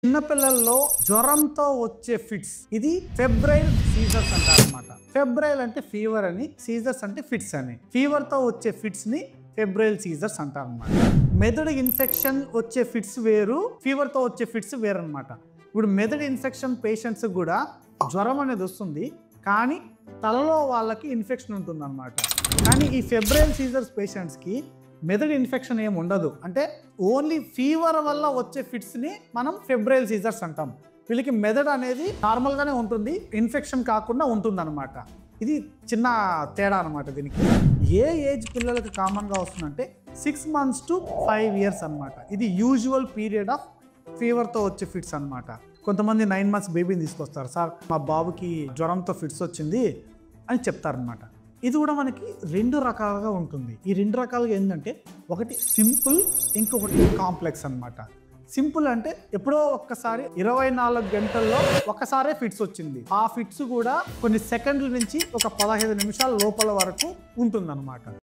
చిన్నపిల్లల్లో జ్వరంతో వచ్చే ఫిట్స్ ఇది ఫెబ్రైల్ సీజర్స్ అంటారన్నమాట. ఫెబ్రైల్ అంటే ఫీవర్ అని, సీజర్స్ అంటే ఫిట్స్ అని. ఫీవర్ తో వచ్చే ఫిట్స్ ని ఫెబ్రైల్ సీజర్స్ అంటారన్నమాట. మెదడు ఇన్ఫెక్షన్ వచ్చే ఫిట్స్ వేరు, ఫీవర్ తో వచ్చే ఫిట్స్ వేరు అనమాట. ఇప్పుడు మెదడు ఇన్ఫెక్షన్ పేషెంట్స్ కూడా జ్వరం అనేది వస్తుంది, కానీ తలలో వాళ్ళకి ఇన్ఫెక్షన్ ఉంటుంది అనమాట. కానీ ఈ ఫెబ్రైల్ సీజర్స్ పేషెంట్స్కి మెదడు ఇన్ఫెక్షన్ ఏమి ఉండదు, అంటే ఓన్లీ ఫీవర్ వల్ల వచ్చే ఫిట్స్ని మనం ఫెబ్రైల్ సీజర్స్ అంటాం. వీళ్ళకి మెదడు అనేది నార్మల్గానే ఉంటుంది, ఇన్ఫెక్షన్ కాకుండా ఉంటుంది అనమాట. ఇది చిన్న తేడా అనమాట. దీనికి ఏ ఏజ్ పిల్లలకి కామన్గా వస్తుందంటే 6 months to 5 years అనమాట. ఇది యూజువల్ పీరియడ్ ఆఫ్ ఫీవర్తో వచ్చే ఫిట్స్ అనమాట. కొంతమంది 9 months బేబీని తీసుకొస్తారు, సార్ మా బాబుకి జ్వరంతో ఫిట్స్ వచ్చింది అని చెప్తారనమాట. ఇది కూడా మనకి 2 రకాలుగా ఉంటుంది. ఈ 2 రకాలుగా ఏంటంటే, ఒకటి సింపుల్, ఇంకొకటి కాంప్లెక్స్ అనమాట. సింపుల్ అంటే ఎప్పుడో ఒక్కసారి 24 గంటల్లో ఒక్కసారే ఫిట్స్ వచ్చింది. ఆ ఫిట్స్ కూడా కొన్ని సెకండ్ల నుంచి ఒక 15 నిమిషాల లోపల వరకు ఉంటుందన్నమాట.